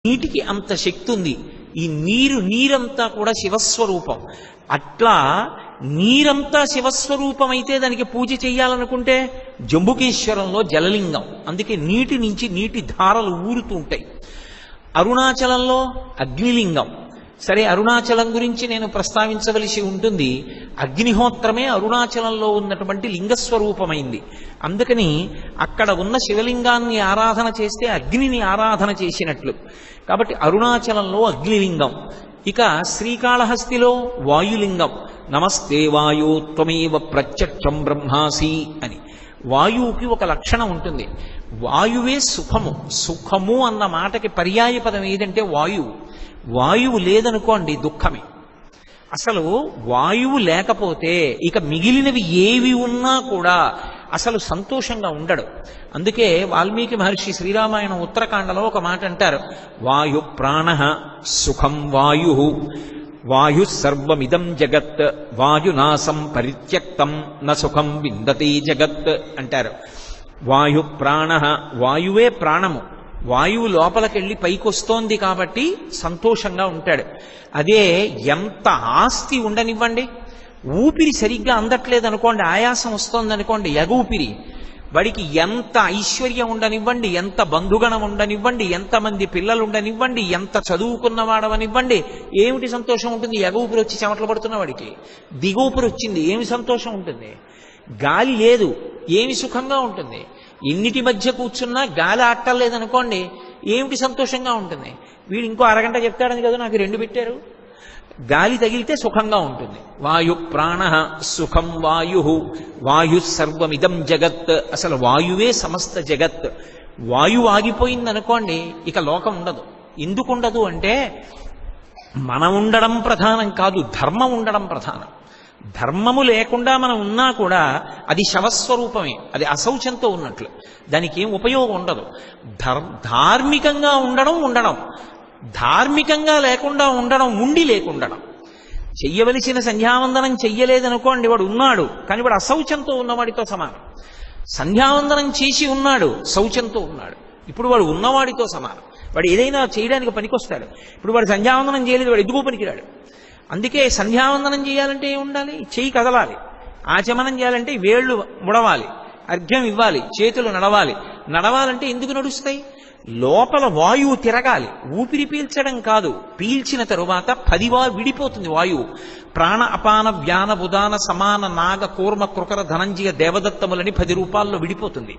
నీటికి అంత శక్తి ఉంది. ఈ నీరంతా కూడా శివస్వరూపం. అట్లా నీరంతా శివస్వరూపం అయితే దానికి పూజ చెయ్యాలనుకుంటే జంబుకేశ్వరంలో జలలింగం, అందుకే నీటి నుంచి నీటి ధారలు ఊరుతూ ఉంటాయి. అరుణాచలంలో అగ్నిలింగం. సరే, అరుణాచలం గురించి నేను ప్రస్తావించవలసి ఉంటుంది. అగ్నిహోత్రమే అరుణాచలంలో ఉన్నటువంటి లింగస్వరూపమైంది. అందుకని అక్కడ ఉన్న శివలింగాన్ని ఆరాధన చేస్తే అగ్నిని ఆరాధన చేసినట్లు. కాబట్టి అరుణాచలంలో అగ్నిలింగం. ఇక శ్రీకాళహస్తిలో వాయులింగం. నమస్తే వాయు త్వమేవ ప్రత్యక్షం బ్రహ్మాసి అని. వాయువుకి ఒక లక్షణం ఉంటుంది. వాయువే సుఖము. సుఖము అన్న మాటకి పర్యాయ పదం ఏదంటే వాయువు. వాయువు లేదనుకోండి దుఃఖమే. అసలు వాయువు లేకపోతే ఇక మిగిలినవి ఏవి ఉన్నా కూడా అసలు సంతోషంగా ఉండడు. అందుకే వాల్మీకి మహర్షి శ్రీరామాయణం ఉత్తరకాండలో ఒక మాట అంటారు, వాయు ప్రాణ సుఖం వాయు వాయు సర్వమిదం జగత్ వాయునాసం పరిత్యక్తం న సుఖం విందతే జగత్ అంటారు. వాయు ప్రాణ, వాయువే ప్రాణము. వాయువు లోపలికెళ్ళి పైకొస్తోంది కాబట్టి సంతోషంగా ఉంటాడు. అదే ఎంత ఆస్తి ఉండనివ్వండి, ఊపిరి సరిగ్గా అందట్లేదు అనుకోండి, ఆయాసం వస్తోంది అనుకోండి, ఎగూపిరి, వాడికి ఎంత ఐశ్వర్యం ఉండనివ్వండి, ఎంత బంధుగణం ఉండనివ్వండి, ఎంతమంది పిల్లలు ఉండనివ్వండి, ఎంత చదువుకున్నవాడవనివ్వండి, ఏమిటి సంతోషం ఉంటుంది? ఎగూపిరి వచ్చి చెమటలు పడుతున్న వాడికి దిగూపిరి వచ్చింది, ఏమి సంతోషం ఉంటుంది? గాలి లేదు, ఏమి సుఖంగా ఉంటుంది? ఎన్నిటి మధ్య కూర్చున్నా గాలి ఆట్టలేదనుకోండి, ఏమిటి సంతోషంగా ఉంటుంది? వీడు ఇంకో అరగంట చెప్తాడని కదా నాకు 2 పెట్టారు. గాలి తగిలితే సుఖంగా ఉంటుంది. వాయు ప్రాణ సుఖం వాయు వాయు సర్వమిదం జగత్. అసలు వాయువే సమస్త జగత్. వాయువు ఆగిపోయిందనుకోండి ఇక లోకం ఉండదు. ఎందుకు ఉండదు అంటే మనం ఉండడం ప్రధానం కాదు, ధర్మం ఉండడం ప్రధానం. ధర్మము లేకుండా మనం ఉన్నా కూడా అది శవస్వరూపమే, అది అశౌచంతో ఉన్నట్లు, దానికి ఏం ఉపయోగం ఉండదు. ధార్మికంగా ఉండడం, ధార్మికంగా లేకుండా ఉండడం, ఉండి లేకుండడం. చెయ్యవలసిన సంధ్యావందనం చెయ్యలేదనుకోండి, వాడు ఉన్నాడు కానీ వాడు అశౌచంతో ఉన్నవాడితో సమానం. సంధ్యావందనం చేసి ఉన్నాడు, శౌచంతో ఉన్నాడు, ఇప్పుడు వాడు ఉన్నవాడితో సమానం. వాడు ఏదైనా చేయడానికి పనికొస్తాడు. ఇప్పుడు వాడు సంధ్యావందనం చేయలేదు, వాడు ఎందుకు పనికిరాడు. అందుకే సంధ్యావందనం చేయాలంటే ఏమి ఉండాలి? చెయ్యి కదలాలి. ఆచమనం చేయాలంటే వేళ్ళు ముడవాలి, అర్ఘ్యం ఇవ్వాలి, చేతులు నడవాలంటే ఎందుకు నడుస్తాయి? లోపల వాయువు తిరగాలి. ఊపిరి పీల్చడం కాదు, పీల్చిన తరువాత 10 విడిపోతుంది వాయువు. ప్రాణ అపాన వ్యాన బుధాన సమాన నాగ కూర్మ కృకర ధనంజయ దేవదత్తములని 10 రూపాల్లో విడిపోతుంది.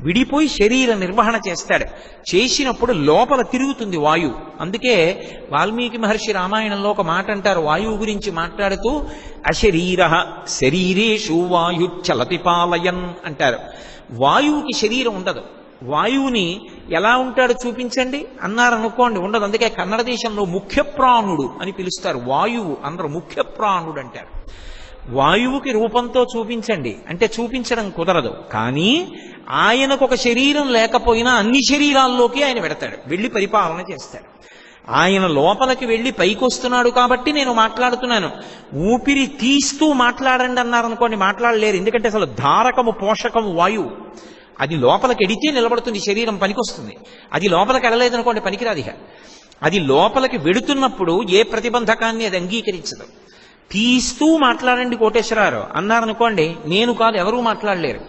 విడిపోయి శరీర నిర్వహణ చేస్తాడు. చేసినప్పుడు లోపల తిరుగుతుంది వాయువు. అందుకే వాల్మీకి మహర్షి రామాయణంలో ఒక మాట అంటారు, వాయువు గురించి మాట్లాడుతూ, అశరీర శరీరేషు వాయు చలతి పాలయన్ అంటారు. వాయువుకి శరీరం ఉండదు. వాయువుని ఎలా ఉంటాడు చూపించండి అన్నారనుకోండి, ఉండదు. అందుకే కన్నడ దేశంలో ముఖ్య ప్రాణుడు అని పిలుస్తారు. వాయువు అందరూ ముఖ్య ప్రాణుడు అంటారు. వాయువుకి రూపంతో చూపించండి అంటే చూపించడం కుదరదు. కానీ ఆయనకు ఒక శరీరం లేకపోయినా అన్ని శరీరాల్లోకి ఆయన పెడతాడు, వెళ్ళి పరిపాలన చేస్తాడు. ఆయన లోపలికి వెళ్ళి పైకొస్తున్నాడు కాబట్టి నేను మాట్లాడుతున్నాను. ఊపిరి తీస్తూ మాట్లాడండి అన్నారనుకోండి, మాట్లాడలేరు. ఎందుకంటే అసలు ధారకము పోషకము వాయువు. అది లోపలికి ఎడితే నిలబడుతుంది, శరీరం పనికొస్తుంది. అది లోపలికి వెళ్ళలేదనుకోండి పనికిరాదు. అది లోపలికి వెడుతున్నప్పుడు ఏ ప్రతిబంధకాన్ని అది అంగీకరించదు. తీస్తూ మాట్లాడండి కోటేశ్వరారు అన్నారనుకోండి, నేను కాదు, ఎవరూ మాట్లాడలేరు.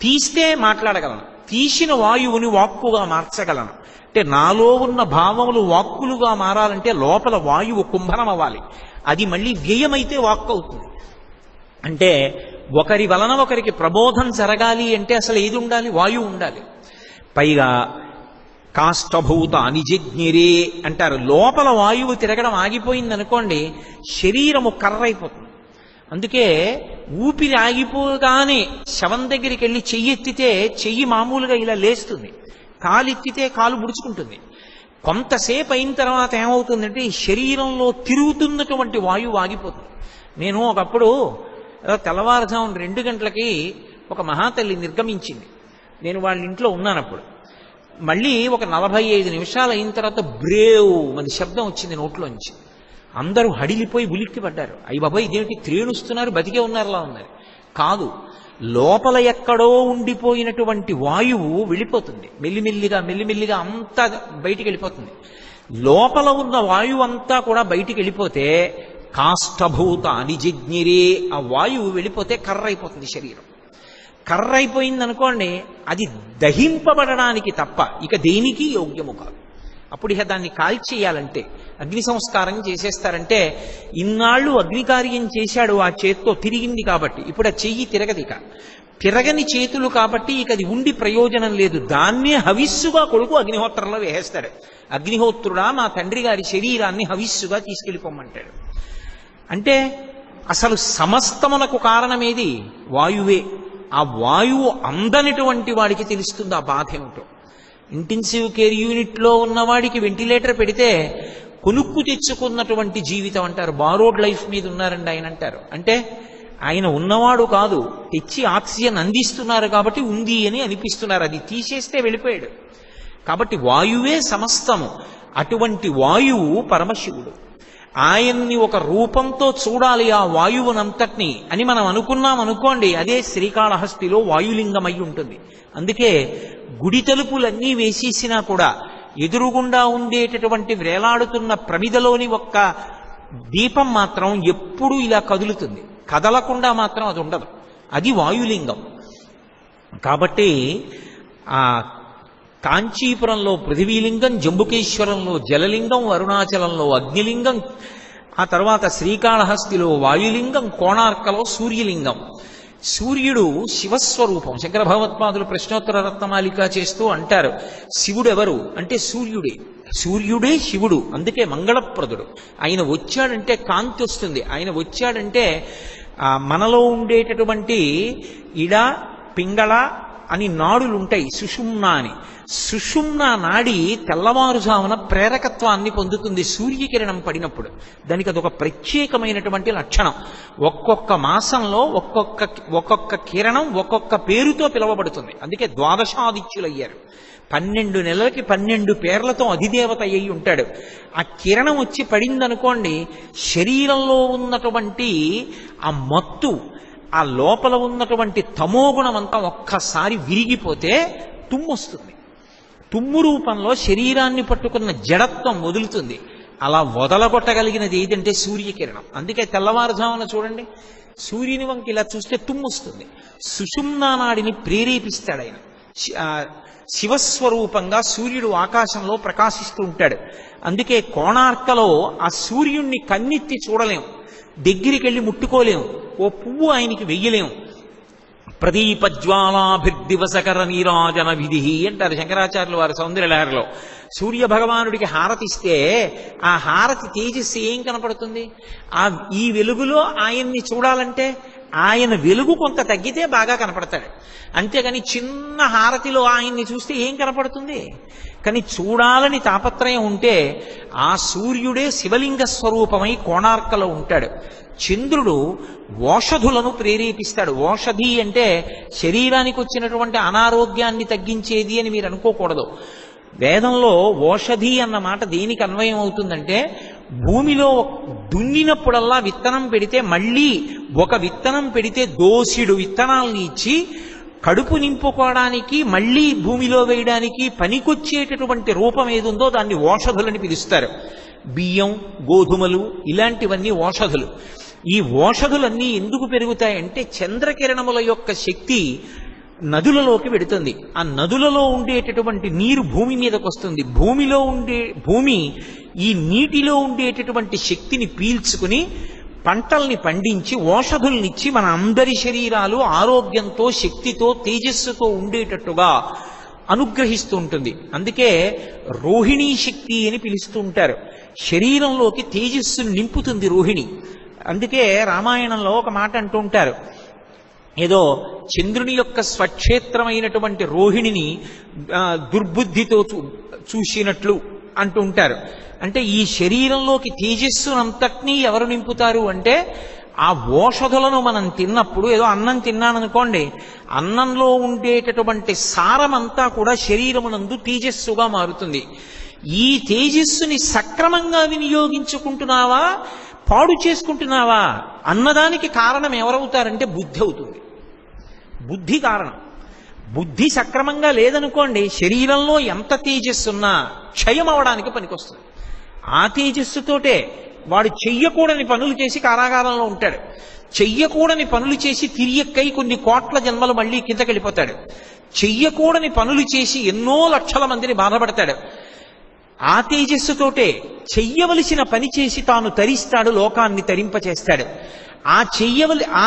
తీస్తే మాట్లాడగలను, తీసిన వాయువుని వాక్కుగా మార్చగలను. అంటే నాలో ఉన్న భావములు వాక్కులుగా మారాలంటే లోపల వాయువు కుంభనం అవ్వాలి. అది మళ్ళీ వ్యయమైతే వాక్కు అవుతుంది. అంటే ఒకరి వలన ఒకరికి ప్రబోధం జరగాలి అంటే అసలు ఏది ఉండాలి? వాయువు ఉండాలి. పైగా కాష్టభూత అనిజిజ్ఞిరే అంటారు. లోపల వాయువు తిరగడం ఆగిపోయిందనుకోండి, శరీరము కర్రైపోతుంది. అందుకే ఊపిరి ఆగిపోగానే శవం దగ్గరికి వెళ్ళి చెయ్యెత్తితే చెయ్యి మామూలుగా ఇలా లేస్తుంది, కాలెత్తితే కాలు ముడుచుకుంటుంది. కొంతసేపు అయిన తర్వాత ఏమవుతుందంటే ఈ శరీరంలో తిరుగుతున్నటువంటి వాయువు ఆగిపోతుంది. నేను ఒకప్పుడు తెల్లవారుజామున 2 గంటలకి ఒక మహాతల్లి నిర్గమించింది. నేను వాళ్ళ ఇంట్లో ఉన్నానప్పుడు. మళ్ళీ ఒక 45 నిమిషాలు అయిన తర్వాత బ్రేవ్ అని శబ్దం వచ్చింది నోట్లోంచి. అందరూ హడిలిపోయి ఉలిక్కి పడ్డారు. అయ్యి బాబాయ్ ఇదేమిటి, త్రేణుస్తున్నారు, బతికే ఉన్నారులా ఉన్నారు. కాదు, లోపల ఎక్కడో ఉండిపోయినటువంటి వాయువు వెళ్ళిపోతుంది. మెల్లిమెల్లిగా అంతా బయటికి వెళ్ళిపోతుంది. లోపల ఉన్న వాయువు అంతా కూడా బయటికి వెళ్ళిపోతే కాష్టభూత అనిజిజ్ఞిరే, ఆ వాయువు వెళ్ళిపోతే కర్ర అయిపోతుంది శరీరం. కర్ర అయిపోయింది అనుకోండి, అది దహింపబడడానికి తప్ప ఇక దేనికి యోగ్యము కాదు. అప్పుడు ఇక దాన్ని కాల్చేయాలంటే అగ్ని సంస్కారం చేసేస్తారంటే, ఇన్నాళ్ళు అగ్నికార్యం చేశాడు ఆ చేత్తో, తిరిగింది కాబట్టి, ఇప్పుడు ఆ చెయ్యి తిరగదిక. తిరగని చేతులు కాబట్టి ఇక అది ఉండి ప్రయోజనం లేదు. దాన్నే హవిస్సుగా కొడుకు అగ్నిహోత్రంలో వేసేస్తాడు. అగ్నిహోత్రుడా, మా తండ్రి గారి శరీరాన్ని హవిస్సుగా తీసుకెళ్ళిపోమంటాడు. అంటే అసలు సమస్తమునకు కారణమేది వాయువే. ఆ వాయువు అందనటువంటి వాడికి తెలుస్తుంది ఆ బాధ ఏమిటో. ఇంటెన్సివ్ కేర్ యూనిట్లో ఉన్నవాడికి వెంటిలేటర్ పెడితే కొనుక్కు తెచ్చుకున్నటువంటి జీవితం అంటారు. బారోడ్ లైఫ్ మీద ఉన్నారండి ఆయన అంటారు. అంటే ఆయన ఉన్నవాడు కాదు, తెచ్చి ఆక్సిజన్ అందిస్తున్నారు కాబట్టి ఉంది అని అనిపిస్తున్నారు. అది తీసేస్తే వెళ్ళిపోయాడు. కాబట్టి వాయువే సమస్తము. అటువంటి వాయువు పరమశివుడు. ఆయన్ని ఒక రూపంతో చూడాలి ఆ వాయువునంతటినీ అని మనం అనుకున్నాం అనుకోండి, అదే శ్రీకాళహస్తిలో వాయులింగమై ఉంటుంది. అందుకే గుడి తలుపులన్నీ వేసేసినా కూడా ఎదురుగుండా ఉండేటటువంటి వేలాడుతున్న ప్రమిదలోని ఒక్క దీపం మాత్రం ఎప్పుడూ ఇలా కదులుతుంది, కదలకుండా మాత్రం అది ఉండదు. అది వాయులింగం. కాబట్టి ఆ కాంచీపురంలో పృథివీలింగం, జంబుకేశ్వరంలో జలలింగం, అరుణాచలంలో అగ్నిలింగం, ఆ తర్వాత శ్రీకాళహస్తిలో వాయులింగం, కోణార్కలో సూర్యలింగం. సూర్యుడు శివస్వరూపం. శంకర భగవత్పాదులు ప్రశ్నోత్తర రత్నమాలిక చేస్తూ అంటారు, శివుడు ఎవరు అంటే సూర్యుడే. సూర్యుడే శివుడు. అందుకే మంగళప్రదుడు. ఆయన వచ్చాడంటే కాంతి వస్తుంది. ఆయన వచ్చాడంటే మనలో ఉండేటటువంటి ఇడ, పింగళ అని నాడులు ఉంటాయి, సుషుమ్న అని. సుషుమ్న నాడి తెల్లవారుజామున ప్రేరకత్వాన్ని పొందుతుంది సూర్యకిరణం పడినప్పుడు. దానికి అదొక ప్రత్యేకమైనటువంటి లక్షణం. ఒక్కొక్క మాసంలో ఒక్కొక్క కిరణం ఒక్కొక్క పేరుతో పిలువబడుతుంది. అందుకే ద్వాదశాదిత్యులయ్యారు. 12 నెలలకి 12 పేర్లతో అధిదేవత అయి ఉంటాడు. ఆ కిరణం వచ్చి పడిందనుకోండి, శరీరంలో ఉన్నటువంటి ఆ మత్తు, ఆ లోపల ఉన్నటువంటి తమోగుణం అంతా ఒక్కసారి విరిగిపోతే తుమ్ము వస్తుంది. తుమ్ము రూపంలో శరీరాన్ని పట్టుకున్న జడత్వం వదులుతుంది. అలా వదలగొట్టగలిగినది ఏదంటే సూర్యకిరణం. అందుకే తెల్లవారుజామున చూడండి, సూర్యుని వంక ఇలా చూస్తే తుమ్ము వస్తుంది. సుషుమ్నా నాడిని ప్రేరేపిస్తాడు ఆయన. శివస్వరూపంగా సూర్యుడు ఆకాశంలో ప్రకాశిస్తూ ఉంటాడు. అందుకే కోణార్కలో ఆ సూర్యుణ్ణి కన్నెత్తి చూడలేం, దగ్గరికి వెళ్ళి ముట్టుకోలేం, ఓ పువ్వు ఆయనకి వెయ్యలేం. ప్రదీపజ్వాలాభిర్దివసకర నీరాజన విధి అంటారు శంకరాచార్యులు వారి సౌందర్యలహరిలో. సూర్య భగవానుడికి హారతిస్తే ఆ హారతి తేజస్సు ఏం కనపడుతుంది? ఈ వెలుగులో ఆయన్ని చూడాలంటే ఆయన వెలుగు కొంత తగ్గితే బాగా కనపడతాడు. అంతేగాని చిన్న హారతిలో ఆయన్ని చూస్తే ఏం కనపడుతుంది? కానీ చూడాలని తాపత్రయం ఉంటే ఆ సూర్యుడే శివలింగ స్వరూపమై కోణార్కలో ఉంటాడు. చంద్రుడు ఓషధులను ప్రేరేపిస్తాడు. ఓషధి అంటే శరీరానికి వచ్చినటువంటి అనారోగ్యాన్ని తగ్గించేది అని మీరు అనుకోకూడదు. వేదంలో ఓషధి అన్న మాట దేనికి అన్వయం అవుతుందంటే, భూమిలో దున్నినప్పుడల్లా విత్తనం పెడితే మళ్ళీ ఒక విత్తనం పెడితే దోసిడు విత్తనాలను ఇచ్చి కడుపు నింపుకోవడానికి మళ్ళీ భూమిలో వేయడానికి పనికొచ్చేటటువంటి రూపం ఏదుందో దాన్ని ఓషధులని పిలుస్తారు. బియ్యం, గోధుమలు ఇలాంటివన్నీ ఓషధులు. ఈ ఓషధులన్నీ ఎందుకు పెరుగుతాయంటే చంద్రకిరణముల యొక్క శక్తి నదులలోకి వెడుతుంది. ఆ నదులలో ఉండేటటువంటి నీరు భూమి మీదకి వస్తుంది. భూమి ఈ నీటిలో ఉండేటటువంటి శక్తిని పీల్చుకుని పంటల్ని పండించి ఓషధుల్నిచ్చి మన అందరి శరీరాలు ఆరోగ్యంతో, శక్తితో, తేజస్సుతో ఉండేటట్టుగా అనుగ్రహిస్తూ ఉంటుంది. అందుకే రోహిణీ శక్తి అని పిలుస్తూ ఉంటారు. శరీరంలోకి తేజస్సును నింపుతుంది రోహిణి. అందుకే రామాయణంలో ఒక మాట అంటూ ఉంటారు, ఏదో చంద్రుని యొక్క స్వక్షేత్రమైనటువంటి రోహిణిని దుర్బుద్ధితో చూసినట్లు అంటూ ఉంటారు. అంటే ఈ శరీరంలోకి తేజస్సునంతటినీ ఎవరు నింపుతారు అంటే ఆ ఓషధులను మనం తిన్నప్పుడు, ఏదో అన్నం తిన్నాననుకోండి, అన్నంలో ఉండేటటువంటి సారమంతా కూడా శరీరమునందు తేజస్సుగా మారుతుంది. ఈ తేజస్సుని సక్రమంగా వినియోగించుకుంటున్నావా, పాడు చేసుకుంటున్నావా అన్నదానికి కారణం ఎవరవుతారంటే బుద్ధి అవుతుంది. బుద్ధి కారణం. బుద్ధి సక్రమంగా లేదనుకోండి, శరీరంలో ఎంత తేజస్సున్నా క్షయం అవడానికి పనికొస్తుంది. ఆ తేజస్సుతోటే వాడు చెయ్యకూడని పనులు చేసి కారాగారంలో ఉంటాడు. చెయ్యకూడని పనులు చేసి తిరియక్కై కొన్ని కోట్ల జన్మలు మళ్ళీ కిందకెళ్ళిపోతాడు. చెయ్యకూడని పనులు చేసి ఎన్నో లక్షల మందిని బాధపడతాడు. ఆ తేజస్సుతోటే చెయ్యవలసిన పని చేసి తాను తరిస్తాడు, లోకాన్ని తరింపచేస్తాడు.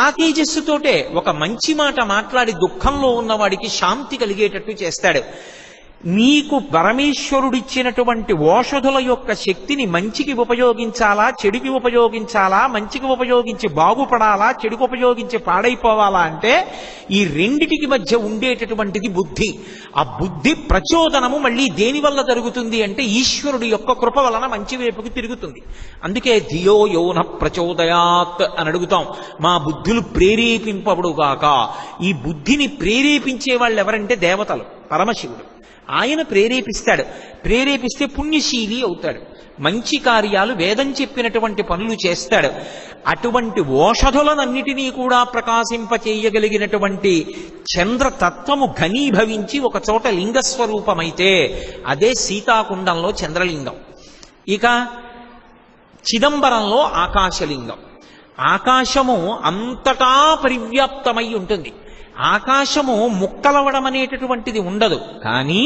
ఆ తేజస్సుతోటే ఒక మంచి మాట మాట్లాడి దుఃఖంలో ఉన్నవాడికి శాంతి కలిగేటట్టు చేస్తాడు. నీకు పరమేశ్వరుడిచ్చినటువంటి ఓషధుల యొక్క శక్తిని మంచికి ఉపయోగించాలా, చెడుకి ఉపయోగించాలా, మంచికి ఉపయోగించి బాగుపడాలా, చెడుకు ఉపయోగించి పాడైపోవాలా అంటే ఈ రెండిటికి మధ్య ఉండేటటువంటిది బుద్ధి. ఆ బుద్ధి ప్రచోదనము మళ్ళీ దేనివల్ల జరుగుతుంది అంటే ఈశ్వరుడి యొక్క కృప వలన మంచి వైపుకి తిరుగుతుంది. అందుకే ధియో యోన ప్రచోదయాత్ అని అడుగుతాం. మా బుద్ధులు ప్రేరేపింపబడుగాక. ఈ బుద్ధిని ప్రేరేపించే వాళ్ళు ఎవరంటే దేవతలు, పరమశివుడు. ఆయన ప్రేరేపిస్తాడు. ప్రేరేపిస్తే పుణ్యశీలి అవుతాడు. మంచి కార్యాలు, వేదం చెప్పినటువంటి పనులు చేస్తాడు. అటువంటి ఓషధులనన్నిటినీ కూడా ప్రకాశింపచేయగలిగినటువంటి చంద్రతత్వము ఘనీభవించి ఒక చోట లింగస్వరూపమైతే అదే సీతాకుండంలో చంద్రలింగం. ఇక చిదంబరంలో ఆకాశలింగం. ఆకాశము అంతటా పరివ్యాప్తమై ఉంటుంది. ఆకాశము ముక్కలవడం అనేటటువంటిది ఉండదు. కానీ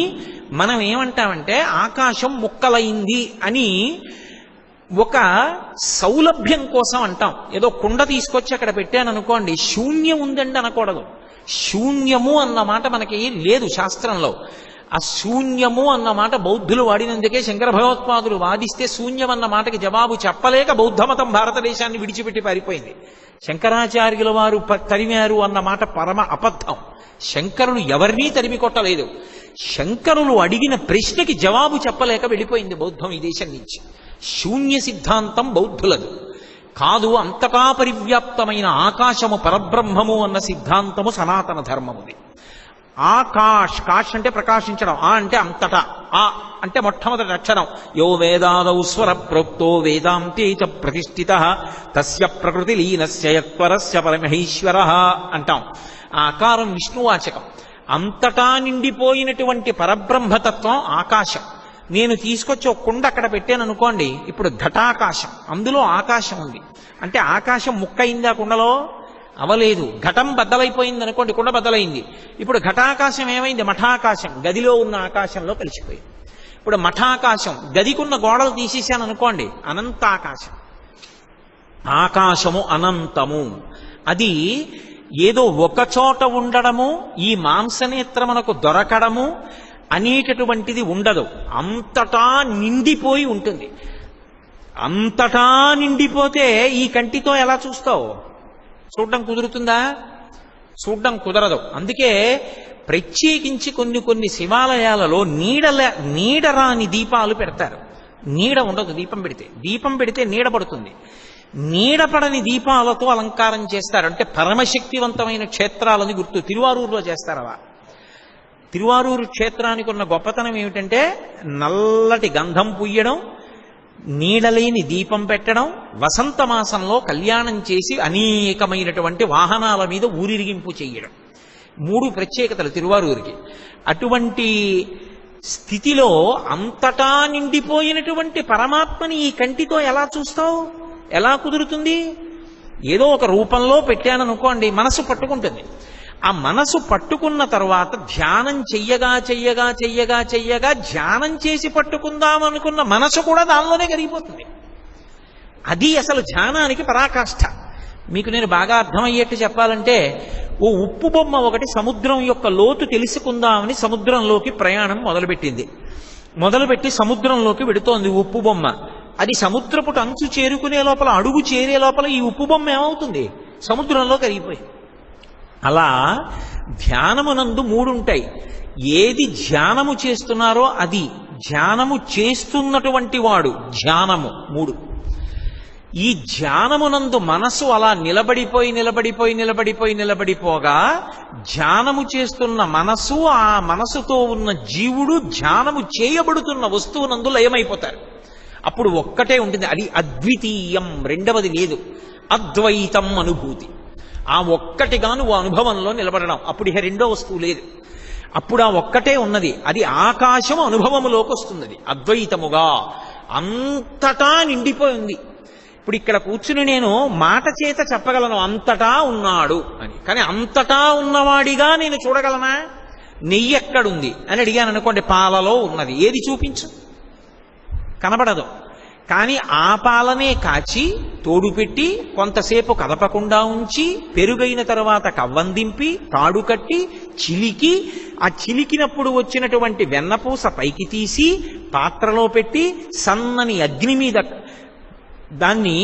మనం ఏమంటామంటే ఆకాశం ముక్కలైంది అని ఒక సౌలభ్యం కోసం అంటాం. ఏదో కుండ తీసుకొచ్చి అక్కడ పెట్టాను అనుకోండి, శూన్యం ఉందండి అనకూడదు. శూన్యము అన్న మాట మనకి లేదు శాస్త్రంలో. ఆ శూన్యము అన్న మాట బౌద్ధులు వాడినందుకే శంకర భగవత్పాదులు వాదిస్తే శూన్యం అన్న మాటకి జవాబు చెప్పలేక బౌద్ధమతం భారతదేశాన్ని విడిచిపెట్టి పారిపోయింది. శంకరాచార్యుల వారు తరిమారు అన్న మాట పరమ అబద్ధం. శంకరులు ఎవరినీ తరిమి కొట్టలేదు. శంకరులు అడిగిన ప్రశ్నకి జవాబు చెప్పలేక వెళ్ళిపోయింది బౌద్ధం ఈ దేశం నుంచి. శూన్య సిద్ధాంతం బౌద్ధులదు కాదు. అంతటా పరివ్యాప్తమైన ఆకాశము పరబ్రహ్మము అన్న సిద్ధాంతము సనాతన ధర్మముది. కాష్ అంటే ప్రకాశించడం, ఆ అంటే అంతటా, ఆ అంటే మొట్టమొదటి అక్షరం. యో వేదాదౌ స్వర ప్రోక్తో వేదాంతే చ ప్రతిష్ఠితః తస్య ప్రకృతి లీనస్య యత్పరస్య పరమహేశ్వరః అంటాం. ఆ ఆకారం విష్ణువాచకం. అంతటా నిండిపోయినటువంటి పరబ్రహ్మతత్వం ఆకాశం. నేను తీసుకొచ్చి ఒక కుండ అక్కడ పెట్టాను అనుకోండి, ఇప్పుడు ఘటాకాశం, అందులో ఆకాశం ఉంది. అంటే ఆకాశం ముక్కయిందా కుండలో? అవలేదు. ఘటం బద్దలైపోయింది అనుకోండి, కుండ బద్దలైంది. ఇప్పుడు ఘటాకాశం ఏమైంది? మఠాకాశం, గదిలో ఉన్న ఆకాశంలో కలిసిపోయింది. ఇప్పుడు మఠాకాశం, గదికున్న గోడలు తీసేశాను అనుకోండి, అనంతాకాశం. ఆకాశము అనంతము. అది ఏదో ఒక చోట ఉండడము, ఈ మాంసనేత్రమునకు దొరకడము అనేటటువంటిది ఉండదు. అంతటా నిండిపోయి ఉంటుంది. అంతటా నిండిపోతే ఈ కంటితో ఎలా చూస్తావు? చూడడం కుదురుతుందా? చూడడం కుదరదు. అందుకే ప్రత్యేకించి కొన్ని శివాలయాలలో నీడరాని దీపాలు పెడతారు. నీడ ఉండదు దీపం పెడితే నీడ పడుతుంది. నీడపడని దీపాలతో అలంకారం చేస్తారు. అంటే పరమశక్తివంతమైన క్షేత్రాలని గుర్తు. తిరువారూరులో చేస్తారు అలా. తిరువారూరు క్షేత్రానికి ఉన్న గొప్పతనం ఏమిటంటే నల్లటి గంధం పుయ్యడం, నీడలేని దీపం పెట్టడం, వసంత మాసంలో కళ్యాణం చేసి అనేకమైనటువంటి వాహనాల మీద ఊరిరిగింపు చెయ్యడం. 3 ప్రత్యేకతలు తిరువారూరికి. అటువంటి స్థితిలో అంతటా నిండిపోయినటువంటి పరమాత్మని ఈ కంటితో ఎలా చూస్తావు? ఎలా కుదురుతుంది? ఏదో ఒక రూపంలో పెట్టాననుకోండి, మనసు పట్టుకుంటుంది. ఆ మనసు పట్టుకున్న తర్వాత ధ్యానం చెయ్యగా ధ్యానం చేసి పట్టుకుందామనుకున్న మనసు కూడా దానిలోనే కరిగిపోతుంది. అది అసలు ధ్యానానికి పరాకాష్ఠ. మీకు నేను బాగా అర్థమయ్యేట్టు చెప్పాలంటే, ఓ ఉప్పు బొమ్మ ఒకటి సముద్రం యొక్క లోతు తెలుసుకుందామని సముద్రంలోకి ప్రయాణం మొదలుపెట్టి సముద్రంలోకి వెడుతోంది ఉప్పు బొమ్మ. అది సముద్రపు అంచు చేరుకునే లోపల, అడుగు చేరే లోపల ఈ ఉప్పు బొమ్మ ఏమవుతుంది? సముద్రంలో కరిగిపోయింది. అలా ధ్యానమునందు 3 ఉంటాయి. ఏది ధ్యానము చేస్తున్నారో అది, ధ్యానము చేస్తున్నటువంటి వాడు, ధ్యానము 3. ఈ ధ్యానమునందు మనసు అలా నిలబడిపోగా ధ్యానము చేస్తున్న మనసు, ఆ మనసుతో ఉన్న జీవుడు ధ్యానము చేయబడుతున్న వస్తువునందు లయమైపోతారు. అప్పుడు ఒక్కటే ఉంటుంది, అది అద్వితీయం, రెండవది లేదు. అద్వైతం అనుభూతి. ఆ ఒక్కటిగా నువ్వు అనుభవంలో నిలబడడం. అప్పుడు ఇక రెండో వస్తువు లేదు. అప్పుడు ఆ ఒక్కటే ఉన్నది, అది ఆకాశం అనుభవములోకి వస్తుంది, అది అద్వైతముగా అంతటా నిండిపోయి ఉంది. ఇప్పుడు ఇక్కడ కూర్చుని నేను మాట చేత చెప్పగలను అంతటా ఉన్నాడు అని, కానీ అంతటా ఉన్నవాడిగా నేను చూడగలనా? నెయ్యి ఎక్కడుంది అని అడిగాను అనుకోండి, పాలలో ఉన్నది, ఏది చూపించు, కనబడదు. కానీ ఆ పాలనే కాచి తోడు పెట్టి కొంతసేపు కదపకుండా ఉంచి పెరుగైన తర్వాత కవ్వందింపి తాడు కట్టి చిలికి ఆ చిలికినప్పుడు వచ్చినటువంటి వెన్నపూస పైకి తీసి పాత్రలో పెట్టి సన్నని అగ్ని మీద దాన్ని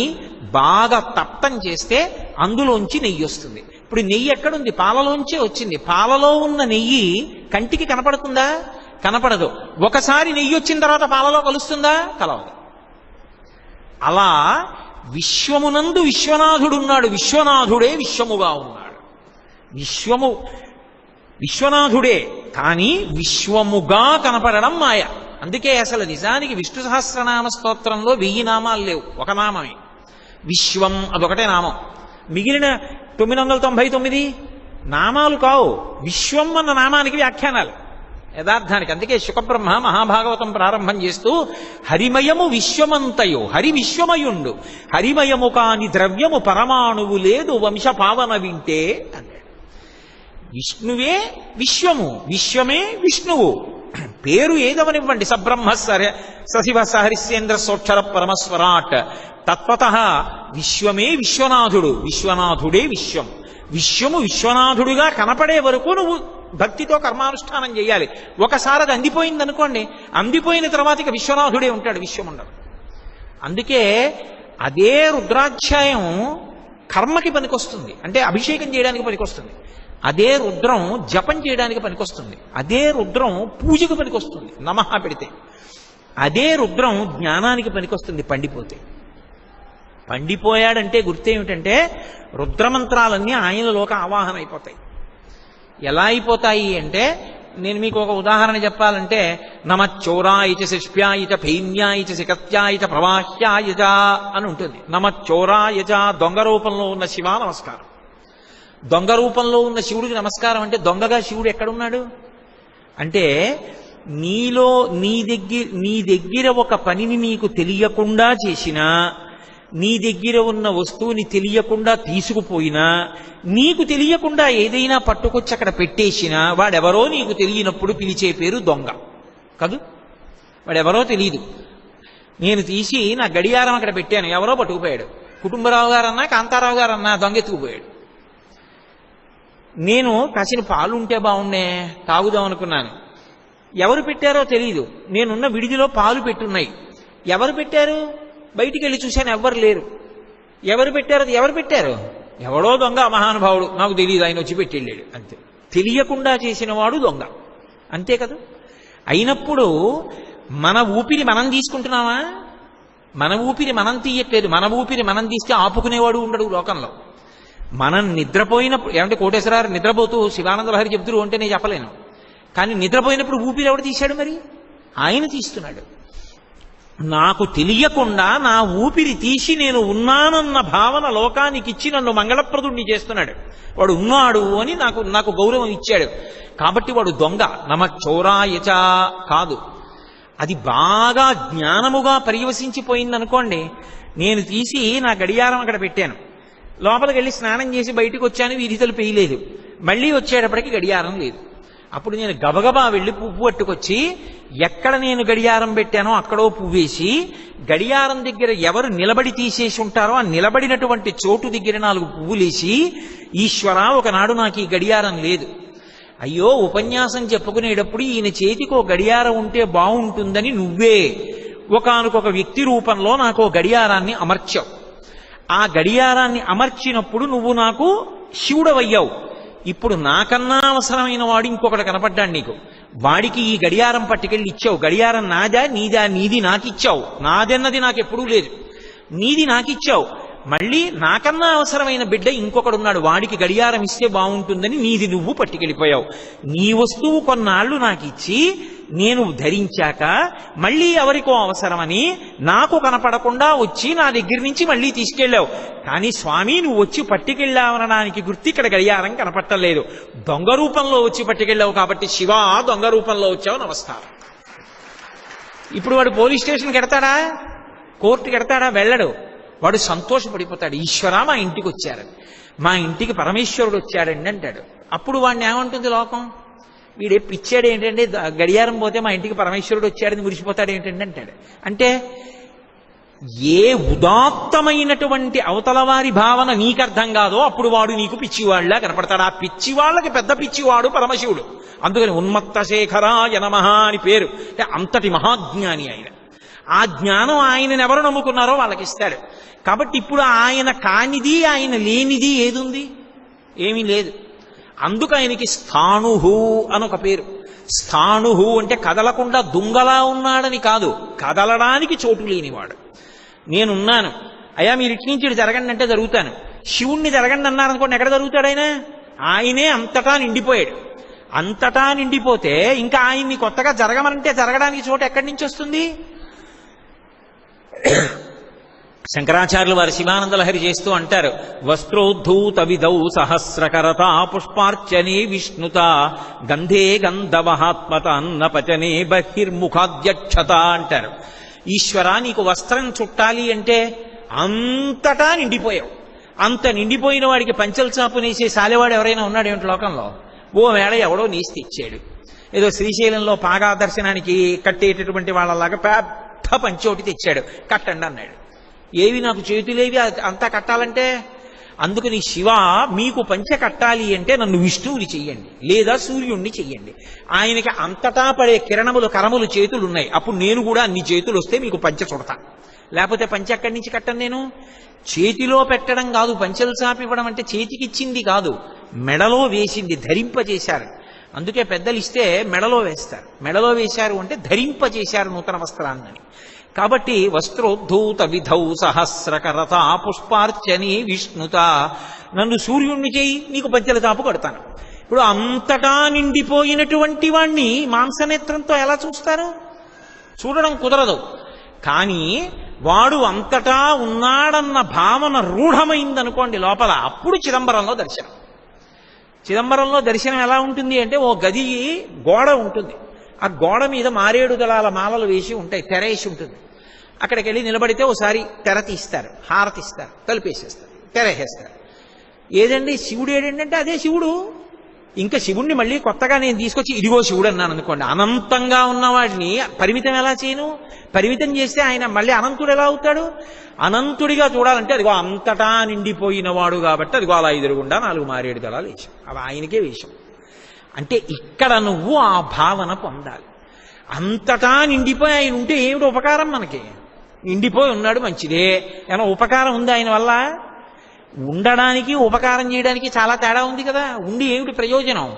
బాగా తప్తం చేస్తే అందులోంచి నెయ్యి వస్తుంది. ఇప్పుడు నెయ్యి ఎక్కడుంది? పాలలోంచే వచ్చింది. పాలలో ఉన్న నెయ్యి కంటికి కనపడుతుందా? కనపడదు. ఒకసారి నెయ్యి వచ్చిన తర్వాత పాలలో కలుస్తుందా? కలవదు. అలా విశ్వమునందు విశ్వనాథుడున్నాడు, విశ్వనాథుడే విశ్వముగా ఉన్నాడు. విశ్వనాథుడే, కానీ విశ్వముగా కనపడడం మాయ. అందుకే అసలు నిజానికి విష్ణు సహస్రనామ స్తోత్రంలో 1000 నామాలు లేవు, ఒక నామమే విశ్వం, అదొకటే నామం. మిగిలిన 999 నామాలు కావు, విశ్వం అన్న నామానికి వ్యాఖ్యానాలు యథార్థానికి. అందుకే శుకబ్రహ్మ మహాభాగవతం ప్రారంభం చేస్తూ హరిమయము విశ్వమంతయో, హరి విశ్వమయుండు, హరిమయము కాని ద్రవ్యము పరమాణువు లేదు వంశ పావన వింటే అన్నాడు. విష్ణువే విశ్వము, విశ్వమే విష్ణువు. పేరు ఏదవనివ్వండి, సబ్రహ్మ సశివ సహరిశ్చేంద్ర సోక్షర పరమస్వరాట్. తత్వత విశ్వమే విశ్వనాథుడు, విశ్వనాథుడే విశ్వం. విశ్వము విశ్వనాథుడుగా కనపడే వరకు నువ్వు భక్తితో కర్మానుష్ఠానం చేయాలి. ఒకసారి అది అందిపోయింది అనుకోండి, అందిపోయిన తర్వాత ఇక విశ్వనాథుడే ఉంటాడు, విశ్వం ఉండదు. అందుకే అదే రుద్రాధ్యాయం కర్మకి పనికొస్తుంది, అంటే అభిషేకం చేయడానికి పనికొస్తుంది. అదే రుద్రం జపం చేయడానికి పనికొస్తుంది. అదే రుద్రం పూజకు పనికొస్తుంది, నమః పెడితే. అదే రుద్రం జ్ఞానానికి పనికొస్తుంది పండిపోతే. పండిపోయాడంటే గుర్తేమిటంటే రుద్రమంత్రాలన్నీ ఆయనలోకి ఆవాహన అయిపోతాయి. ఎలా అయిపోతాయి అంటే, నేను మీకు ఒక ఉదాహరణ చెప్పాలంటే, నమచ్చోరాయిచ శిష్ప్యాయిచ భైన్యాయిచ శిఖత్యాయిచ ప్రవాహ్యాయచ అని ఉంటుంది. నమచ్చోరాయచ దొంగ రూపంలో ఉన్న శివ నమస్కారం. దొంగ రూపంలో ఉన్న శివుడికి నమస్కారం అంటే దొంగగా శివుడు ఎక్కడున్నాడు అంటే, నీలో నీ దగ్గర ఒక పనిని నీకు తెలియకుండా చేసినా, నీ దగ్గర ఉన్న వస్తువుని తెలియకుండా తీసుకుపోయినా, నీకు తెలియకుండా ఏదైనా పట్టుకొచ్చి అక్కడ పెట్టేసినా, వాడెవరో నీకు తెలియనప్పుడు పిలిచే పేరు దొంగ కాదు. వాడెవరో తెలియదు. నేను తీసి నా గడియారం అక్కడ పెట్టాను, ఎవరో పట్టుకుపోయాడు. కుటుంబరావు గారన్నా కాంతారావు గారన్నా దొంగ ఎత్తుకుపోయాడు. నేను కాసిన పాలు ఉంటే బాగుండే తాగుదాం అనుకున్నాను. ఎవరు పెట్టారో తెలియదు. నేనున్న విడిదిలో పాలు పెట్టున్నాయి. ఎవరు పెట్టారు? బయటికి వెళ్ళి చూశాను, ఎవ్వరు లేరు. ఎవరు పెట్టారు? అది ఎవరు పెట్టారు? ఎవడో దొంగ, మహానుభావుడు, నాకు తెలియదు, ఆయన వచ్చి పెట్టి వెళ్ళాడు అంతే. తెలియకుండా చేసిన వాడు దొంగ, అంతే కదా. అయినప్పుడు మన ఊపిరి మనం తీసుకుంటున్నామా? మన ఊపిరి మనం తీయట్లేదు. మన ఊపిరి మనం తీస్తే ఆపుకునేవాడు ఉండడు లోకంలో. మనం నిద్రపోయినప్పుడు, ఏమంటే కోటేశ్వరారు నిద్రపోతూ శివానంద లహరి చెబుతురు అంటే నేను చెప్పలేను, కానీ నిద్రపోయినప్పుడు ఊపిరి ఎవడు తీశాడు? మరి ఆయన తీస్తున్నాడు. నాకు తెలియకుండా నా ఊపిరి తీసి నేను ఉన్నానన్న భావన లోకానికి ఇచ్చి నన్ను మంగళప్రదుణ్ణి చేస్తున్నాడు. వాడు ఉన్నాడు అని నాకు గౌరవం ఇచ్చాడు. కాబట్టి వాడు దొంగ. నమచ్చోరాయచ కాదు. అది బాగా జ్ఞానముగా పర్యవసించిపోయిందనుకోండి, నేను తీసి నా గడియారం అక్కడ పెట్టాను, లోపలికి వెళ్ళి స్నానం చేసి బయటకు వచ్చాను, వీధి తలుపు వేయలేదు, మళ్ళీ వచ్చేటప్పటికి గడియారం లేదు. అప్పుడు నేను గబగబా వెళ్ళి పువ్వు పట్టుకొచ్చి, ఎక్కడ నేను గడియారం పెట్టానో అక్కడో పువ్వేసి, గడియారం దగ్గర ఎవరు నిలబడి తీసేసి ఉంటారో ఆ నిలబడినటువంటి చోటు దగ్గర 4 పువ్వులేసి, ఈశ్వరా ఒకనాడు నాకు ఈ గడియారం లేదు, అయ్యో ఉపన్యాసం చెప్పుకునేటప్పుడు ఈయన చేతికి ఓ గడియారం ఉంటే బాగుంటుందని నువ్వే ఒకానొక వ్యక్తి రూపంలో నాకు గడియారాన్ని అమర్చావు. ఆ గడియారాన్ని అమర్చినప్పుడు నువ్వు నాకు శివుడవయ్యావు. ఇప్పుడు నాకన్నా అవసరమైన వాడు ఇంకొకటి కనపడ్డాడు నీకు, వాడికి ఈ గడియారం పట్టుకెళ్ళి ఇచ్చావు. గడియారం నాదా నీదా? నీది నాకిచ్చావు. నాదన్నది నాకెప్పుడూ లేదు, నీది నాకిచ్చావు. మళ్ళీ నాకన్నా అవసరమైన బిడ్డ ఇంకొకడున్నాడు, వాడికి గడియారం ఇస్తే బాగుంటుందని నీది నువ్వు పట్టుకెళ్ళిపోయావు. నీ వస్తువు కొన్నాళ్ళు నాకు ఇచ్చి నేను ధరించాక మళ్ళీ ఎవరికో అవసరమని నాకు కనపడకుండా వచ్చి నా దగ్గర నుంచి మళ్ళీ తీసుకెళ్ళావు. కానీ స్వామి నువ్వు వచ్చి పట్టుకెళ్ళావనడానికి గుర్తు ఇక్కడ గడియారం కనపట్టలేదు. దొంగ రూపంలో వచ్చి పట్టుకెళ్ళావు కాబట్టి శివ దొంగ రూపంలో వచ్చావు, నమస్కారం. ఇప్పుడు వాడు పోలీస్ స్టేషన్కి ఎడతాడా, కోర్టుకి ఎడతాడా? వెళ్ళడు. వాడు సంతోషపడిపోతాడు, ఈశ్వర మా ఇంటికి వచ్చారు, మా ఇంటికి పరమేశ్వరుడు వచ్చాడండి అంటాడు. అప్పుడు వాడిని ఏమంటుంది లోకం? వీడే పిచ్చాడు ఏంటంటే, గడియారం పోతే మా ఇంటికి పరమేశ్వరుడు వచ్చాడని మురిసిపోతాడు ఏంటండి అంటాడు. అంటే ఏ ఉదాత్తమైనటువంటి అవతల వారి భావన నీకు అర్థం కాదో అప్పుడు వాడు నీకు పిచ్చివాళ్ళ కనపడతాడు. ఆ పిచ్చివాళ్ళకి పెద్ద పిచ్చివాడు పరమశివుడు. అందుకని ఉన్మత్త శేఖరాయ నమః అని పేరు. అంటే అంతటి మహాజ్ఞాని ఆయన. ఆ జ్ఞానం ఆయనను ఎవరు నమ్ముకున్నారో వాళ్ళకి ఇస్తాడు. కాబట్టి ఇప్పుడు ఆయన కానిది ఆయన లేనిది ఏదుంది? ఏమీ లేదు. అందుకు ఆయనకి స్థాణుహు అని ఒక పేరు. స్థాణుహు అంటే కదలకుండా దుంగలా ఉన్నాడని కాదు, కదలడానికి చోటు లేనివాడు. నేనున్నాను, అయ్యా మీరు ఇటు నుంచి ఇటు జరగండి అంటే జరుగుతాను. శివుణ్ణి జరగండి అన్నారనుకోండి, ఎక్కడ జరుగుతాడు ఆయన? ఆయనే అంతటా నిండిపోయాడు. అంతటా నిండిపోతే ఇంకా ఆయన్ని కొత్తగా జరగమంటే జరగడానికి చోటు ఎక్కడి నుంచి వస్తుంది? శంకరాచార్యులు వారి శివానంద లహరి చేస్తూ అంటారు, వస్త్రోద్ధూత విధౌ సహస్రకరత పుష్పార్చనే విష్ణుత గంధే గంధవహాత్మత అన్న పచనే బహిర్ముఖాద్యక్షత అంటారు. ఈశ్వర నీకు వస్త్రం చుట్టాలి అంటే అంతటా నిండిపోయావు. అంత నిండిపోయిన వాడికి పంచల చాపు నేసే సాలేవాడు ఎవరైనా ఉన్నాడేమిటి లోకంలో? ఓ వేళ ఎవడో నేసి తెచ్చాడు. ఏదో శ్రీశైలంలో పాగా దర్శనానికి కట్టేటటువంటి వాళ్ళలాగా పెద్ద పంచోటి తెచ్చాడు, కట్టండి అన్నాడు. ఏవి నాకు చేతులేవి అంతా కట్టాలంటే? అందుకని శివ మీకు పంచ కట్టాలి అంటే నన్ను విష్ణువుని చెయ్యండి, లేదా సూర్యుణ్ణి చెయ్యండి. ఆయనకి అంతటా పడే కిరణములు కరములు చేతులు ఉన్నాయి. అప్పుడు నేను కూడా అన్ని చేతులు వస్తే మీకు పంచ చుడతా. లేకపోతే పంచ ఎక్కడి నుంచి కట్టను నేను? చేతిలో పెట్టడం కాదు, పంచలు చాపివ్వడం అంటే చేతికిచ్చింది కాదు, మెడలో వేసింది, ధరింపజేశారు. అందుకే పెద్దలు ఇస్తే మెడలో వేస్తారు. మెడలో వేశారు అంటే ధరింపజేశారు నూతన వస్త్రాన్ని. కాబట్టి వస్త్రోద్ధూత విధౌ సహస్రకరత పుష్పార్చని విష్ణుత, నన్ను సూర్యుణ్ణి చేయి, నీకు పంచల చాపు కడతాను. ఇప్పుడు అంతటా నిండిపోయినటువంటి వాణ్ణి మాంసనేత్రంతో ఎలా చూస్తారు? చూడడం కుదరదు. కానీ వాడు అంతటా ఉన్నాడన్న భావన రూఢమైందనుకోండి లోపల, అప్పుడు చిదంబరంలో దర్శనం. చిదంబరంలో దర్శనం ఎలా ఉంటుంది అంటే, ఓ గది గోడ ఉంటుంది, ఆ గోడ మీద మారేడు దళాల మాలలు వేసి ఉంటాయి, తెరేసి ఉంటుంది. అక్కడికి వెళ్ళి నిలబడితే ఓసారి తెర తీస్తారు, హారతిస్తారు, తలుపేసేస్తారు, తెరేసేస్తారు. ఏదండి శివుడు ఏడంటే అదే శివుడు. ఇంకా శివుణ్ణి మళ్ళీ కొత్తగా నేను తీసుకొచ్చి ఇదిగో శివుడు అన్నాను అనుకోండి, అనంతంగా ఉన్నవాడిని పరిమితం ఎలా చేయను? పరిమితం చేస్తే ఆయన మళ్ళీ అనంతుడు ఎలా అవుతాడు? అనంతుడిగా చూడాలంటే అదిగో అంతటా నిండిపోయిన వాడు కాబట్టి అదిగో అలా ఎదురుగుండా 4 మారేడు దళాలు వేశాం, అవి ఆయనకే వేశాం. అంటే ఇక్కడ నువ్వు ఆ భావన పొందాలి. అంతటా నిండిపోయి ఆయన ఉంటే ఏమిటి ఉపకారం మనకి? నిండిపోయి ఉన్నాడు మంచిదే, ఏమైనా ఉపకారం ఉంది ఆయన వల్ల? ఉండడానికి ఉపకారం చేయడానికి చాలా తేడా ఉంది కదా. ఉండి ఏమిటి ప్రయోజనం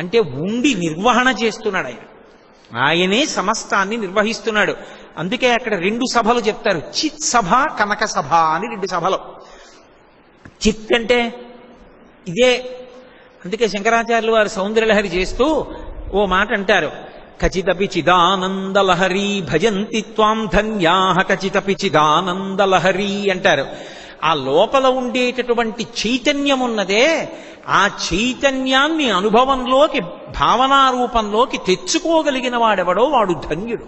అంటే, ఉండి నిర్వహణ చేస్తున్నాడు ఆయన. ఆయనే సమస్తాన్ని నిర్వహిస్తున్నాడు. అందుకే అక్కడ 2 సభలు చెప్తారు, చిత్ సభ కనక సభ అని 2 సభలు. చిత్ అంటే ఇదే. అందుకే శంకరాచార్యులు వారు సౌందర్యలహరి చేస్తూ ఓ మాట అంటారు, ఖచితపి చిదానందలహరి భజంతి త్వాం ధన్యాః ఖచితపి చిదానందలహరి అంటారు. ఆ లోపల ఉండేటటువంటి చైతన్యం ఉన్నదే, ఆ చైతన్యాన్ని అనుభవంలోకి, భావనారూపంలోకి తెచ్చుకోగలిగిన వాడెవడో వాడు ధన్యుడు.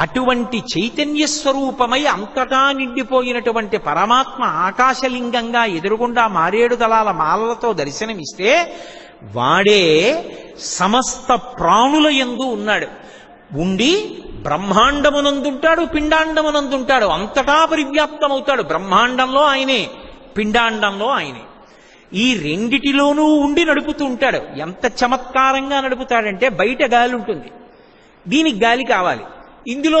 అటువంటి చైతన్య స్వరూపమై అంతటా నిండిపోయినటువంటి పరమాత్మ ఆకాశలింగంగా ఎదురుగుండా మారేడు దళాల మాలలతో దర్శనమిస్తే వాడే సమస్త ప్రాణుల యందు ఉన్నాడు. ఉండి బ్రహ్మాండమునందుంటాడు, పిండాండమునందుంటాడు, అంతటా పరివ్యాప్తమవుతాడు. బ్రహ్మాండంలో ఆయనే, పిండాండంలో ఆయనే. ఈ రెండిటిలోనూ ఉండి నడుపుతూ ఉంటాడు. ఎంత చమత్కారంగా నడుపుతాడంటే, బయట గాలి ఉంటుంది, దీనికి గాలి కావాలి, ఇందులో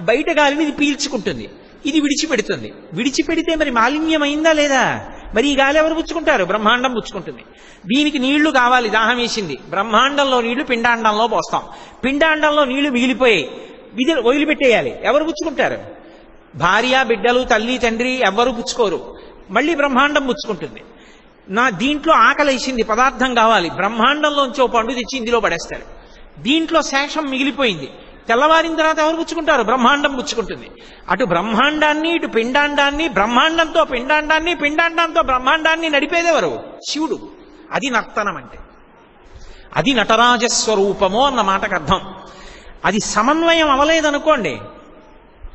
బయట గాలిని ఇది పీల్చుకుంటుంది, ఇది విడిచిపెడుతుంది. విడిచిపెడితే మరి మాలిన్యమైందా లేదా? మరి ఈ గాలి ఎవరు పుచ్చుకుంటారు? బ్రహ్మాండం పుచ్చుకుంటుంది. దీనికి నీళ్లు కావాలి, దాహం వేసింది, బ్రహ్మాండంలో నీళ్లు పిండాండంలో పోస్తాం, పిండాండంలో నీళ్లు మిగిలిపోయాయి, వదిలిపెట్టేయాలి, ఎవరు పుచ్చుకుంటారు? భార్య, బిడ్డలు, తల్లి, తండ్రి ఎవ్వరూ పుచ్చుకోరు. మళ్ళీ బ్రహ్మాండం పుచ్చుకుంటుంది. దీంట్లో ఆకలేసింది, పదార్థం కావాలి, బ్రహ్మాండంలోంచి ఓ పండు తెచ్చి ఇందులో పడేస్తాడు. దీంట్లో శేషం మిగిలిపోయింది, తెల్లవారిన తర్వాత ఎవరు పుచ్చుకుంటారు? బ్రహ్మాండం పుచ్చుకుంటుంది. అటు బ్రహ్మాండాన్ని ఇటు పిండాండాన్ని, బ్రహ్మాండంతో పిండాండాన్ని, పిండాండంతో బ్రహ్మాండాన్ని నడిపేదెవరు? శివుడు. అది నర్తనం అంటే, అది నటరాజస్వరూపము అన్న మాటకు అర్థం. అది సమన్వయం అవలేదనుకోండి,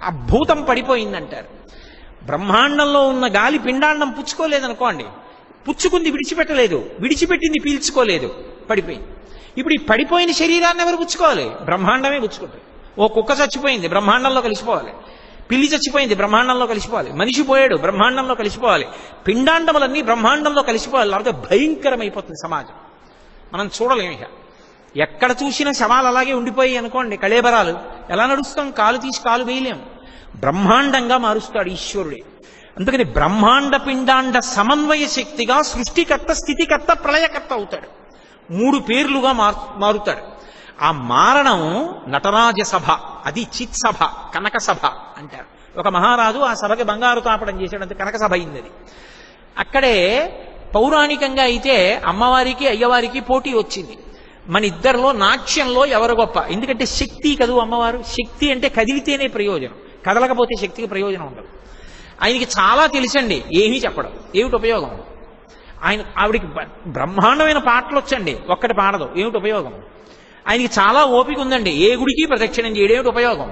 ఆ భూతం పడిపోయిందంటారు. బ్రహ్మాండంలో ఉన్న గాలి పిండాండం పుచ్చుకోలేదనుకోండి, పుచ్చుకుంది విడిచిపెట్టలేదు, విడిచిపెట్టింది పీల్చుకోలేదు, పడిపోయింది. ఇప్పుడు ఈ పడిపోయిన శరీరాన్ని ఎవరు పుచ్చుకోవాలి? బ్రహ్మాండమే పుచ్చుకుంటుంది. ఓ కుక్క చచ్చిపోయింది, బ్రహ్మాండంలో కలిసిపోవాలి. పిల్లి చచ్చిపోయింది, బ్రహ్మాండంలో కలిసిపోవాలి. మనిషి పోయాడు, బ్రహ్మాండంలో కలిసిపోవాలి. పిండాండములన్నీ బ్రహ్మాండంలో కలిసిపోవాలి, లేకపోతే భయంకరమైపోతుంది సమాజం. మనం చూడలేము. ఇక ఎక్కడ చూసినా శవాలు అలాగే ఉండిపోయి అనుకోండి, కళేబరాలు, ఎలా నడుస్తాం? కాలు తీసి కాలు వేయలేం. బ్రహ్మాండంగా మారుస్తాడు ఈశ్వరుడే. అందుకని బ్రహ్మాండ పిండాండ సమన్వయ శక్తిగా సృష్టికర్త, స్థితికర్త, ప్రళయకర్త అవుతాడు. 3 పేర్లుగా మారుతాడు. ఆ మారణం నటరాజ సభ, అది చిత్ సభ, కనక సభ అంటారు. ఒక మహారాజు ఆ సభకి బంగారు తాపడం చేశాడు, అంతే కనక సభ అయింది అది. అక్కడే పౌరాణికంగా అయితే అమ్మవారికి అయ్యవారికి పోటీ వచ్చింది. మన ఇద్దరిలో నాట్యంలో ఎవరు గొప్ప? ఎందుకంటే శక్తి కదూ అమ్మవారు. శక్తి అంటే కదిలితేనే ప్రయోజనం, కదలకపోతే శక్తికి ప్రయోజనం ఉండదు. ఆయనకి చాలా తెలుసండి, ఏమీ చెప్పడం, ఏమిటి ఉపయోగం? ఆవిడికి బ్రహ్మాండమైన పాటలు వచ్చండి, ఒక్కటి పాడదు, ఏమిటి ఉపయోగం? ఆయనకి చాలా ఓపిక ఉందండి, ఏ గుడికి ప్రదక్షిణం చేయడం, ఏమిటి ఉపయోగం?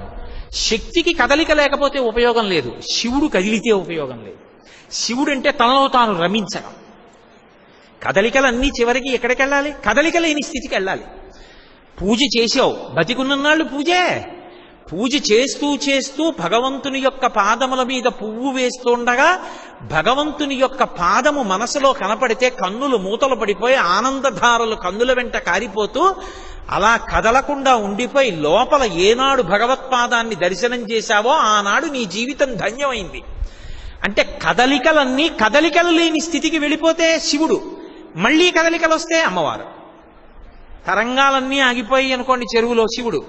శక్తికి కదలిక లేకపోతే ఉపయోగం లేదు, శివుడు కదిలితే ఉపయోగం లేదు. శివుడు అంటే తనలో తాను రమించడం. కదలికలన్నీ చివరికి ఎక్కడికి వెళ్ళాలి? కదలిక లేని స్థితికి వెళ్ళాలి. పూజ చేసావు, బతికున్నన్నాళ్ళు పూజే. పూజ చేస్తూ చేస్తూ భగవంతుని యొక్క పాదముల మీద పువ్వు వేస్తుండగా భగవంతుని యొక్క పాదము మనసులో కనపడితే కన్నులు మూతలు పడిపోయి ఆనందధారలు కన్నుల వెంట కారిపోతూ అలా కదలకుండా ఉండిపోయి లోపల ఏనాడు భగవత్పాదాన్ని దర్శనం చేశావో ఆనాడు నీ జీవితం ధన్యమైంది. అంటే కదలికలన్నీ కదలికలు లేని స్థితికి వెళ్ళిపోతే శివుడు, మళ్ళీ కదలికలు వస్తే అమ్మవారు. తరంగాలన్నీ ఆగిపోయి అనుకోండి చెరువులో, శివుడు.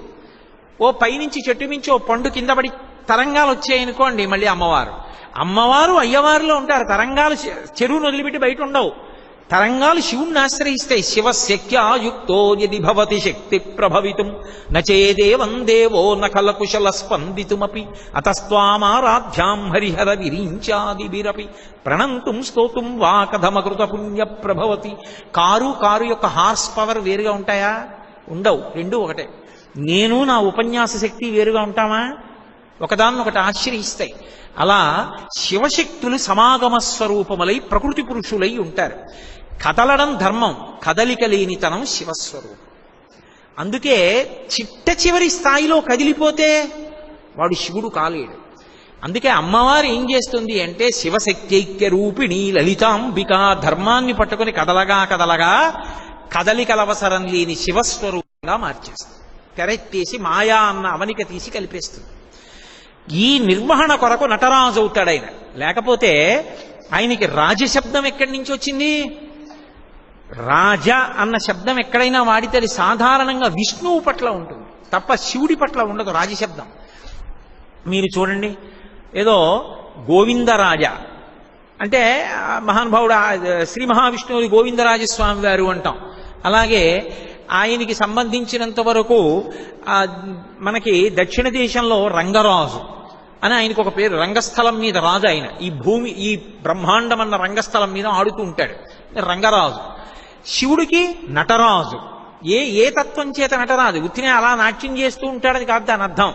ఓ పైనుంచి చెట్టు మించి ఓ పండు కింద పడి తరంగాలు వచ్చాయనుకోండి, మళ్ళీ అమ్మవారు. అమ్మవారు అయ్యవారిలో ఉంటారు, తరంగాలు చెరువును వదిలిపెట్టి బయట ఉండవు. తరంగాలు శివుణ్ణి ఆశ్రయిస్తాయి. శివశక్త్యాయుక్తో యది భవతి శక్తి ప్రభవితుం నచేదేవం దేవో నఖల కుశల స్పందితుమపి అతస్త్వామారాధ్యాం హరిహర విరించాదిభిరపి ప్రణంతుం స్తోతుం వా కథమకృత పుణ్య ప్రభవతి. కారు యొక్క హార్స్ పవర్ వేరుగా ఉంటాయా? ఉండవు, రెండూ ఒకటే. నేను నా ఉపన్యాస శక్తి వేరుగా ఉంటామా? ఒకదాన్నొకటి ఆశ్రయిస్తాయి. అలా శివశక్తులు సమాగమ స్వరూపములై ప్రకృతి పురుషులై ఉంటారు. కదలడం ధర్మం, కదలిక లేనితనం శివస్వరూపం. అందుకే చిట్ట చివరి స్థాయిలో కదిలిపోతే వాడు శివుడు కాలేడు. అందుకే అమ్మవారు ఏం చేస్తుంది అంటే శివశక్తైక్య రూపిణి లలితాంబిక, ధర్మాన్ని పట్టుకొని కదలగా కదలికలవసరం లేని శివస్వరూపంగా మార్చేస్తుంది. తెరెత్తేసి మాయా అన్న అవనిక తీసి కలిపేస్తుంది. ఈ నిర్వహణ కొరకు నటరాజు అవుతాడు ఆయన. లేకపోతే ఆయనకి రాజశబ్దం ఎక్కడి నుంచి వచ్చింది? రాజ అన్న శబ్దం ఎక్కడైనా వాడితే అది సాధారణంగా విష్ణువు పట్ల ఉంటుంది తప్ప శివుడి పట్ల ఉండదు రాజశబ్దం. మీరు చూడండి, ఏదో గోవిందరాజ అంటే మహానుభావుడు శ్రీ మహావిష్ణువు గోవిందరాజస్వామి వారు అంటాం. అలాగే ఆయనకి సంబంధించినంత వరకు మనకి దక్షిణ దేశంలో రంగరాజు అని ఆయనకు ఒక పేరు. రంగస్థలం మీద రాజు ఆయన. ఈ బ్రహ్మాండం అన్న రంగస్థలం మీద ఆడుతూ ఉంటాడు, రంగరాజు. శివుడికి నటరాజు. ఏ తత్వం చేత నటరాజు? ఉత్తినే అలా నాట్యం చేస్తూ ఉంటాడని కాదు దాని అర్థం.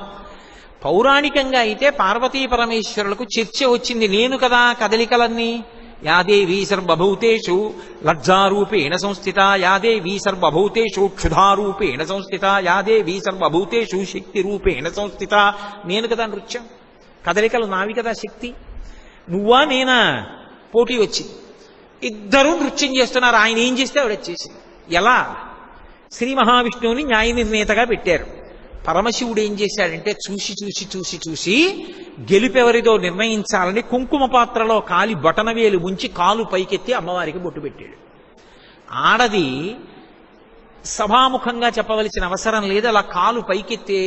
పౌరాణికంగా అయితే పార్వతీ పరమేశ్వరులకు చర్చ వచ్చింది, నేను కదా కదలికలన్నీ. యాదేవీ సర్వభూతేషు లజ్జారూపేణ సంస్థిత, యాదేవీ సర్వభూతేషు క్షుధారూపేణ సంస్థిత, యాదేవీ సర్వభూతేషు శక్తి రూపేణ సంస్థిత. నేను కదా నృత్యం, కదలికలు నావి కదా శక్తి. నువ్వా నేనా? పోటీ వచ్చింది, ఇద్దరూ నృత్యం చేస్తున్నారు. ఆయన ఏం చేస్తే ఆవిడ చేసింది. ఎలా? శ్రీ మహావిష్ణువుని న్యాయ నిర్ణేతగా పెట్టారు. పరమశివుడు ఏం చేశాడంటే చూసి గెలుపెవరిదో నిర్ణయించాలని కుంకుమ పాత్రలో కాలి బొటనవేలు ముంచి కాలు పైకెత్తి అమ్మవారికి బొట్టు పెట్టాడు. ఆడది సభాముఖంగా చెప్పవలసిన అవసరం లేదు, అలా కాలు పైకెత్తే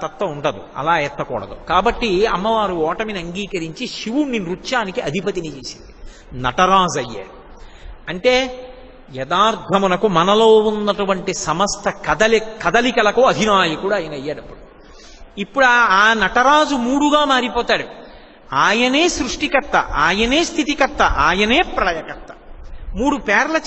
తత్వం ఉండదు, అలా ఎత్తకూడదు. కాబట్టి అమ్మవారు ఓటమిని అంగీకరించి శివుణ్ణి నృత్యానికి అధిపతిని చేసింది. నటరాజు అయ్యాడు. అంటే యథార్థమునకు మనలో ఉన్నటువంటి సమస్త కదలికలకు అధినాయకుడు ఆయన అయ్యాడప్పుడు. ఇప్పుడు ఆ నటరాజు మూడుగా మారిపోతాడు. ఆయనే సృష్టికర్త, ఆయనే స్థితికర్త, ఆయనే ప్రళయకర్త. మూడు పేర్ల